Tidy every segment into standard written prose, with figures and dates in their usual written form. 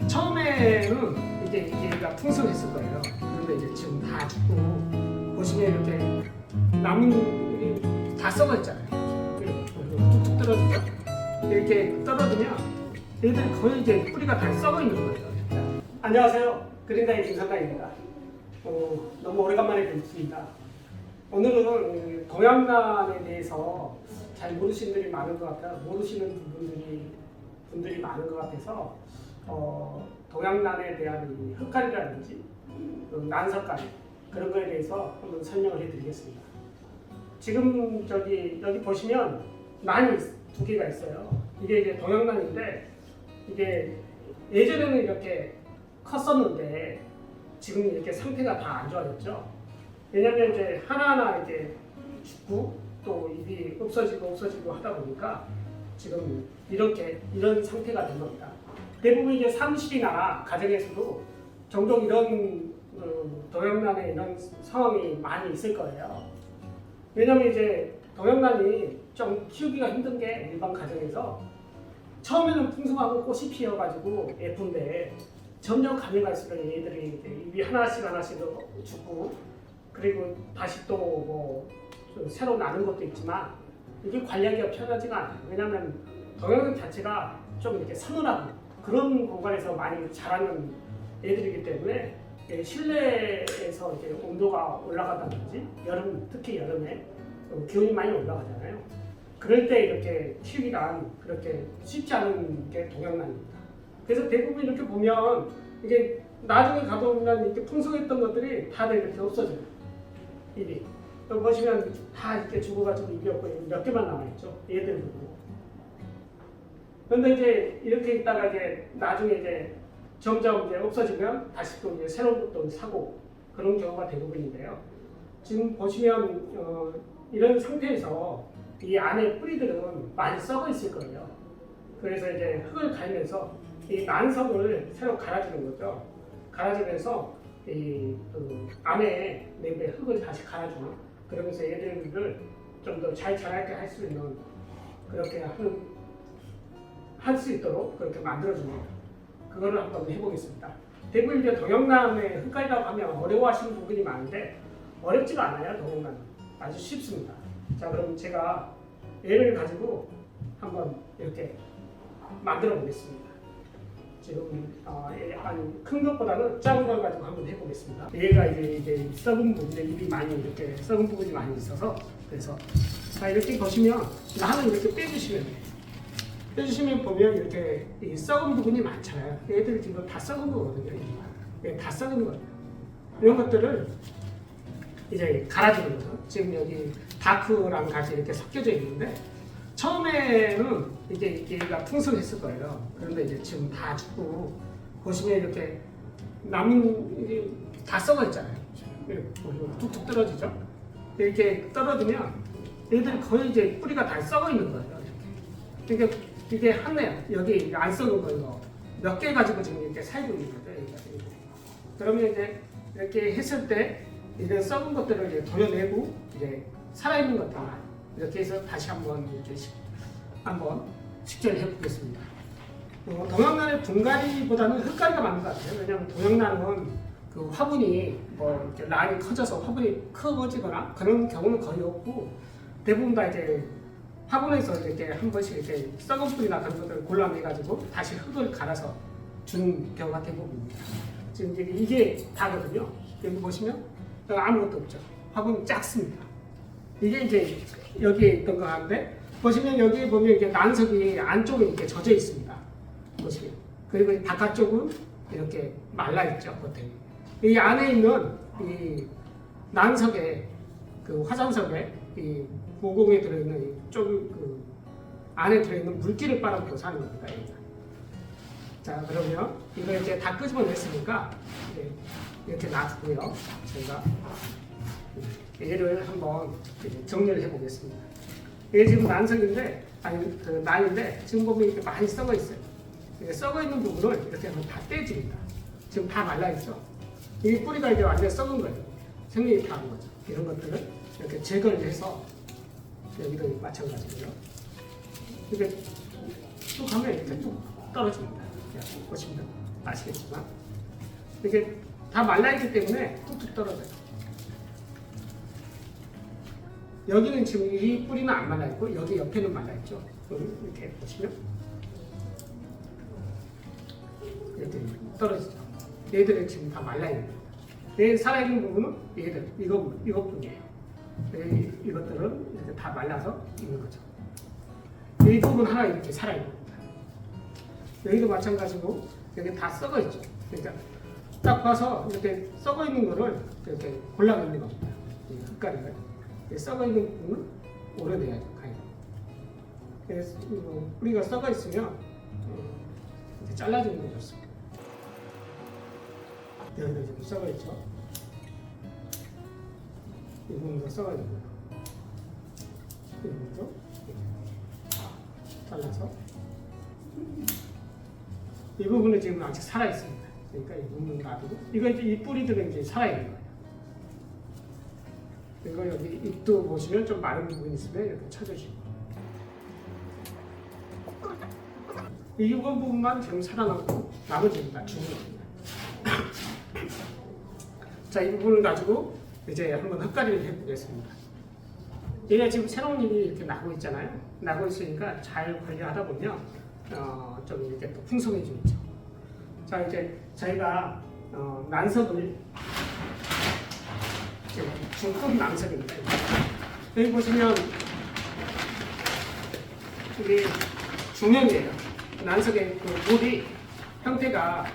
처음에는 이게 얘가 풍성했을 거예요. 그런데 이제 지금 다 죽고 보시면 이렇게 나뭇잎이 다 썩어있잖아요. 그리고 툭툭 떨어지죠. 이렇게 떨어지면 얘들이 거의 이제 뿌리가 다 썩어 있는 거예요. 안녕하세요. 그린다인 김상가입니다. 너무 오래간만에 뵙습니다. 오늘은 동양란에 대해서 잘 모르시는 분들이 많은 것 같아요. 모르시는 분들이 많은 것 같아서 동양란에 대한 이 흑갈이라든지 난석갈 그런 거에 대해서 한번 설명을 해드리겠습니다. 지금 여기 보시면 난이 두 개가 있어요. 이게 이제 동양란인데 이게 예전에는 이렇게 컸었는데 지금 이렇게 상태가 다 안 좋아졌죠. 왜냐면 이제 하나하나 이렇게 죽고 또 잎이 없어지고 하다 보니까 지금 이런 상태가 된 겁니다. 대부분 이제 사무실이나 가정에서도 종종 이런 동양란에 이런 상황이 많이 있을 거예요. 왜냐면 이제 동양란이 좀 키우기가 힘든 게 일반 가정에서 처음에는 풍성하고 꽃이 피어가지고 예쁜데 점점 가면 갈수록 얘들이 잎이 하나씩 죽고 그리고 다시 또 뭐 새로 나는 것도 있지만 이게 관리하기가 편하지가 않아요. 왜냐하면 동양란 자체가 좀 이렇게 서늘하고 그런 공간에서 많이 자라는 애들이기 때문에 실내에서 이제 온도가 올라간다든지 특히 여름에 기온이 많이 올라가잖아요. 그럴 때 이렇게 키우기가 그렇게 쉽지 않은 게 동양란입니다. 그래서 대부분 이렇게 보면 이게 나중에 가보면 이렇게 풍성했던 것들이 다들 이렇게 없어져요. 잎이. 여기 보시면 다 이렇게 죽어가지고 잎이 없고 몇 개만 남아있죠. 얘들 부분. 그런데 이제 이렇게 있다가 이제 나중에 이제 점점 이제 없어지면 다시 또 이제 새로운 것도 사고 그런 경우가 대부분인데요. 지금 보시면 이런 상태에서 이 안에 뿌리들은 많이 썩어 있을 거예요. 그래서 이제 흙을 갈면서 이 난석을 새로 갈아주는 거죠. 갈아주면서 이 안에 내부에 흙을 다시 갈아주는 그러면서 얘들을 좀 더 잘 자라게 할 수 있는 그렇게 할 수 있도록 그렇게 만들어줍니다. 그거를 한번 해보겠습니다. 대부분 이제 동양란에 흙갈이라고 하면 어려워하시는 부분이 많은데 어렵지가 않아요. 동양란은 아주 쉽습니다. 자, 그럼 제가 얘를 가지고 한번 이렇게 만들어 보겠습니다. 지금 약간 큰 것보다는 작은 걸 가지고 한번 해보겠습니다. 얘가 이제 썩은 부분에 잎이 많이 이렇게 썩은 부분이 많이 있어서 그래서 자, 이렇게 보시면 나는 이렇게 빼주시면 돼요. 빼주시면 보면 이렇게 이 썩은 부분이 많잖아요. 얘들 지금 다 썩은 거거든요. 다 썩은 거예요. 이런 것들을 이제 갈아주는 거죠. 지금 여기 다크랑 같이 이렇게 섞여져 있는데 처음에는 이제 얘가 풍성했을 거예요. 그런데 이제 지금 다 죽고 보시면 이렇게 나뭇잎이 다 썩어 있잖아요. 이렇게 툭툭 떨어지죠. 이렇게 떨어지면 얘들이 거의 이제 뿌리가 다 썩어 있는 거예요. 이렇게. 이게 하나요. 여기 안 썩은 거 몇 개 가지고 지금 이렇게 살고 있는 거죠. 그러면 이제 이렇게 했을 때 이런 썩은 것들을 이제 도려내고 이제 살아있는 것들만 이렇게 해서 다시 한번 이렇게 식재를 해보겠습니다. 동양란의 분갈이보다는 흙갈이가 맞는 것 같아요. 왜냐하면 동양란은 그 화분이 뭐 이렇게 란이 커져서 화분이 커지거나 그런 경우는 거의 없고 대부분 다 이제 화분에서 이렇게 한 번씩 이렇게 썩은 뿌리나 그런 것들을 골라내가지고 다시 흙을 갈아서 주는 경우가 대부분입니다. 지금 이게 다거든요. 여기 보시면 아무것도 없죠. 화분이 작습니다. 이게 이제 여기에 있던 거 같은데 보시면 여기 보면 이게 난석이 안쪽에 이렇게 젖어 있습니다. 보시면 그리고 바깥쪽은 이렇게 말라 있죠. 겉에 이 안에 있는 이 난석에 그 화산석에 이 모공에 들어있는 그 안에 들어있는 물기를 빨아먹고 사는 겁니다. 자, 그러면 이거 이제 다 끄집어냈으니까 이렇게 놔두고요. 제가 얘를 한번 정리를 해보겠습니다. 이게 지금 난석인데, 난인데 지금 보면 이렇게 많이 썩어 있어요. 썩어 있는 부분을 이렇게 하면 다 떼집니다. 지금 다 말라 있죠. 이 뿌리가 이제 완전 썩은 거예요. 생명이 다 한 거죠. 이런 것들을 이렇게 제거를 해서 여기도 마찬가지고요. 이렇게 쭉 하면 이렇게 쭉 떨어집니다. 보시면 아시겠지만 이게 다 말라있기 때문에 뚝뚝 떨어져요. 여기는 지금 이 뿌리는 안 말라있고 여기 옆에는 말라있죠. 이렇게 보시면 얘들이 떨어지죠. 얘들은 지금 다 말라있는 거예요. 얘 살아있는 부분은 얘들 이것뿐이에요. 이것들은 이렇게 다 말라서 있는 거죠. 이 부분 하나 이렇게 살아있는 겁니다. 여기도 마찬가지고 여기 다 썩어 있죠. 그러니까 딱 봐서 이렇게 썩어 있는 거를 이렇게 골라내는 겁니다. 흙가루를 썩어 있는 부분은 오래돼야죠. 그래서 뿌리가 썩어 있으면 이렇게 잘라주는 게 좋습니다. 여기도 지금 썩어 있죠. 이 부분도 썩어 있는 거예요. 이 부분도 잘라서 이 부분은 지금 아직 살아 있습니다. 그러니까 이 부분은 놔두고 이거 이제 이 뿌리들은 이제 살아 있는 거예요. 그리고 여기 잎도 보시면 좀 마른 부분이 있으면 이렇게 쳐주시고 이 부분만 지금 살아남고 나머지는 다 죽은 겁니다. 자, 이 부분을 가지고 이제 한번 흙가리를 해보겠습니다. 얘가 지금 새로운 잎이 이렇게 나고 있잖아요. 나고 있으니까 잘 관리하다 보면 좀 이렇게 또 풍성해지죠. 자, 이제 저희가 난석을 중급 난석입니다. 여기 보시면 이게 중형이에요. 난석의 그 물이 형태가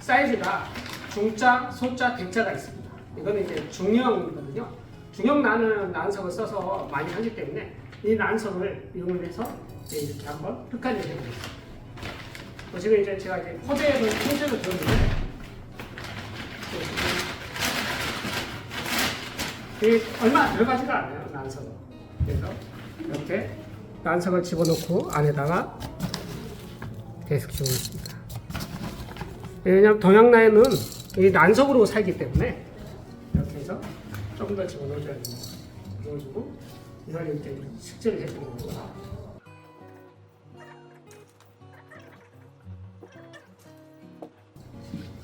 사이즈가 중자, 소자, 대자가 있습니다. 이거는 이제 중형이거든요. 중형 난석을 써서 많이 하기 때문에 이 난석을 이용을 해서 이렇게 한번 흙가리를 해보겠습니다. 보시면 이제 제가 이제 포대를 들었는데 이게 얼마 들어가지가 않아요, 난석은. 그래서 이렇게 난석을 집어넣고 안에다가 계속 집어넣습니다. 왜냐하면 동양나에는 이 난석으로 살기 때문에 이렇게 해서 조금 더 집어넣어줘야 됩니다. 넣어주고 이걸 이렇게 식재를 해주는 거고.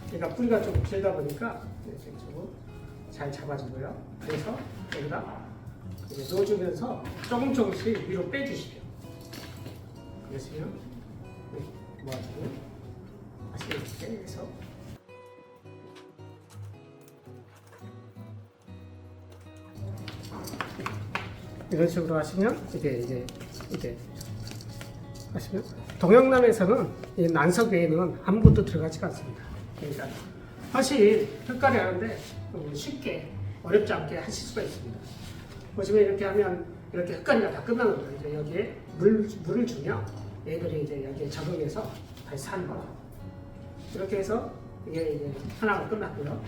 그러니까 뿌리가 좀 길다 보니까 이렇게 잘 잡아주고요. 그래서 여기다 넣어주면서 조금씩 위로 빼주시죠. 그러시면 모아주고 다시 이렇게 해서 이런 식으로 하시면 이제 하시면 동영남에서는 이 난석 외에는 아무것도 들어가지가 않습니다. 그러니까 사실 흙가리 하는데 쉽게 어렵지 않게 하실 수가 있습니다. 보시면 이렇게 하면 이렇게 흙가리가 다 끝나는 거예요. 이제 여기에 물을 주면 얘들이 이제 여기에 적응해서 다시 사는 거예요. 이렇게 해서 이게 이제 하나가 끝났고요.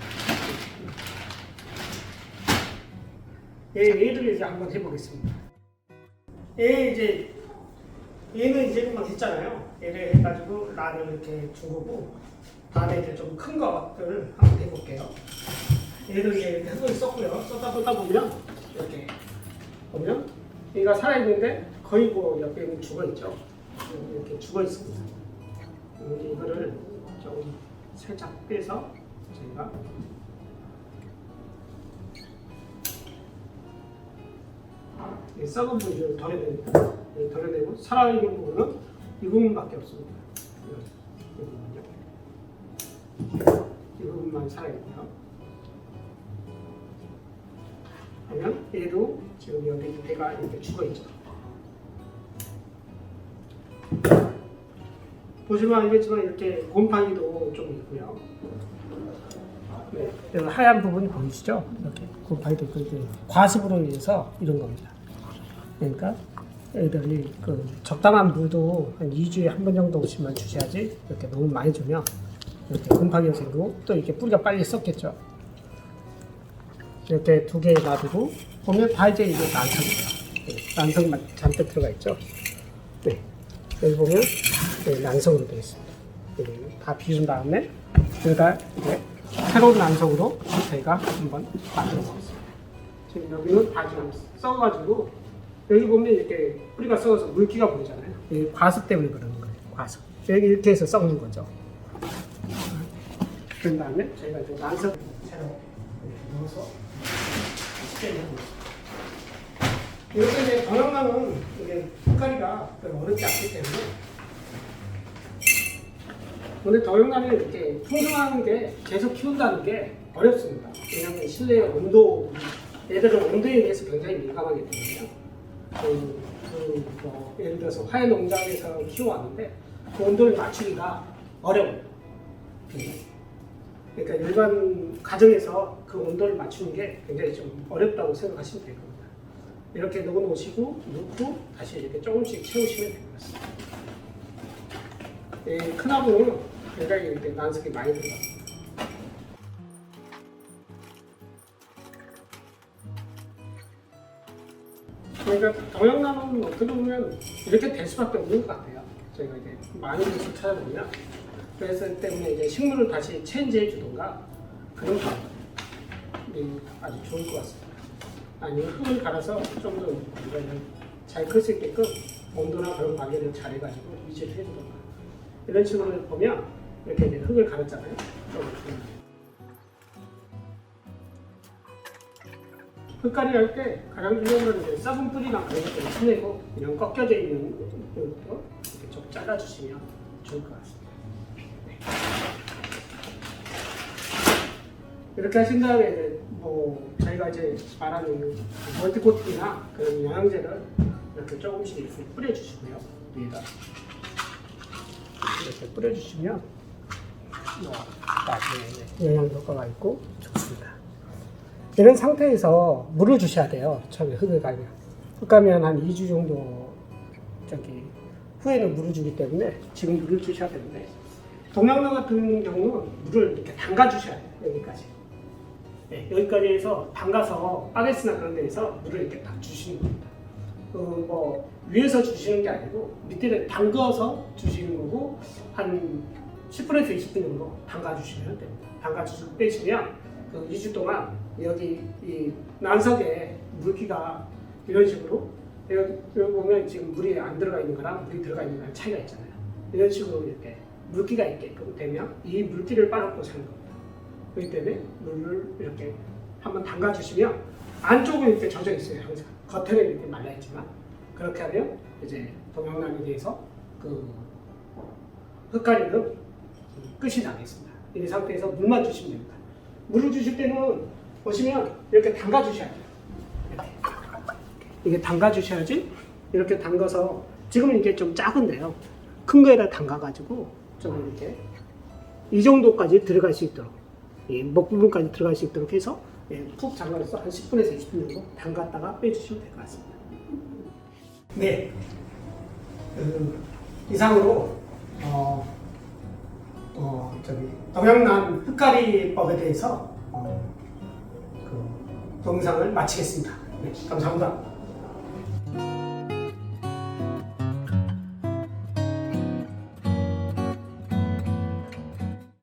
얘들을 이제 한번 해보겠습니다. 얘는 이제 금방 했잖아요. 얘를 해가지고 라를 이렇게 준 거고, 다음에 이제 좀 큰 것들을 한번 해볼게요. 얘도 이제 흙을 썼고요. 썼다 보면 이렇게 보면 얘가 살아있는데 거의 뭐 옆에는 죽어있죠. 이렇게 죽어있습니다. 이거를 좀 살짝 빼서 저희가 썩은 부분을 덜어냅니다. 덜어내고 살아있는 부분은 이 부분밖에 없습니다. 이 부분만 살아있고요. 그러면 얘도 지금 여기 배가 이렇게 죽어있죠. 보시면 알겠지만 이렇게 곰팡이도 좀 있고요. 네, 여기 하얀 부분이 보이시죠? 이렇게 곰팡이도 있고 이제 과습으로 인해서 이런 겁니다. 그러니까 애들이 그 적당한 물도 한 2주에 한 번 정도씩만 주셔야지 이렇게 너무 많이 주면 이렇게 곰팡이가 생기고 또 이렇게 뿌리가 빨리 썩겠죠. 이렇게 두 개 놔두고 보면 다 이제 이게 난석이에요. 네, 난석만 잔뜩 들어가 있죠. 네, 여기 보면 네, 난석으로 되어 있습니다. 다 비운 다음에 여기다 이제 새로운 난석으로 저희가 한번 만들어보겠습니다. 지금 여기는 다 좀 썩어가지고 여기 보면 이렇게 뿌리가 썩어서 물기가 보이잖아요. 과습 때문에 그러는 거예요. 과습. 여기 이렇게 해서 썩는 거죠. 그런 다음에 저희가 이제 난석 채로 넣어서 쉽게 넣어보겠습니다. 이렇게 이제 동영상은 이게 흑가리가 별로 어렵지 않기 때문에 근데 동영상을 이렇게 풍성하는 게 계속 키운다는 게 어렵습니다. 왜냐하면 실내 온도, 얘들은 온도에 대해서 굉장히 민감하기 때문에요. 예를 들어서 화훼 농장에서 키워왔는데 그 온도를 맞추기가 어려워요. 그러니까 일반 가정에서 그 온도를 맞추는 게 굉장히 좀 어렵다고 생각하시면 될 겁니다. 이렇게 넣어놓으시고 넣고 다시 이렇게 조금씩 채우시면 될 것 같습니다. 이 큰 화분은 굉장히 이렇게 난석이 많이 들어갑니다. 그러니까 동영상은 어떻게 보면 이렇게 될 수밖에 없는 것 같아요. 저희가 이제 많은 곳을 찾아보면 그래서 때문에 이제 식물을 다시 체인지해 주던가 그런 방법이 아주 좋을 것 같습니다. 아니면 흙을 갈아서 좀 더 잘 클 수 있게끔 온도나 그런 관리를 잘 해가지고 유지를 해주던가 이런 식으로 보면 이렇게 이제 흙을 갈았잖아요. 흙갈이 할 때 가장 중요한 건 썩은 뿌리나 그런 것들을 쳐내고 이런 꺾여져 있는 것도 이렇게 좀 잘라주시면 좋을 것 같습니다. 네. 이렇게 하신 다음에 이제 저희가 이제 말하는 멀티코팅이나 그런 영양제를 이렇게 조금씩 이렇게 뿌려주시고요. 위에다 이렇게 뿌려주시면 나중에 영양 효과가 있고 좋습니다. 이런 상태에서 물을 주셔야 돼요. 처음에 흙을 갈면. 흙 갈면 한 2주 정도 후에는 물을 주기 때문에 지금 물을 주셔야 되는데 동양로 같은 경우는 물을 이렇게 담가 주셔야 돼요. 여기까지. 네, 여기까지 해서 담가서 바게스나 그런 데에서 물을 이렇게 딱 주시는 겁니다. 위에서 주시는 게 아니고 밑에 담가서 주시는 거고 한 10분에서 20분 정도 담가 주시면 됩니다. 담가 주시고 빼시면 그 2주 동안 여기 이 난석에 물기가 이런 식으로 여기 보면 지금 물이 안 들어가 있는 거랑 물이 들어가 있는 거랑 차이가 있잖아요. 이런 식으로 이렇게 물기가 있게끔 되면 이 물기를 빨아먹고 사는 겁니다. 그렇기 때문에 물을 이렇게 한번 담가 주시면 안쪽은 이렇게 젖어 있어요. 항상 겉에는 이렇게 말라 있지만 그렇게 하면 이제 동영상에 대해서 그 흙가리는 끝이 나겠습니다. 이 상태에서 물만 주시면 됩니다. 물을 주실 때는 보시면 이렇게 담가 주셔야 돼요. 이게 담가 주셔야지 이렇게 담가서 지금 이게 좀 작은데요. 큰 거에다 담가 가지고 좀 이렇게 이 정도까지 들어갈 수 있도록 목 부분까지 들어갈 수 있도록 해서 푹 잠가서 한 10분에서 20분 정도 담갔다가 빼주시면 될 것 같습니다. 네, 이상으로 동양난 흙가리법에 대해서 동영상을 마치겠습니다. 네, 감사합니다.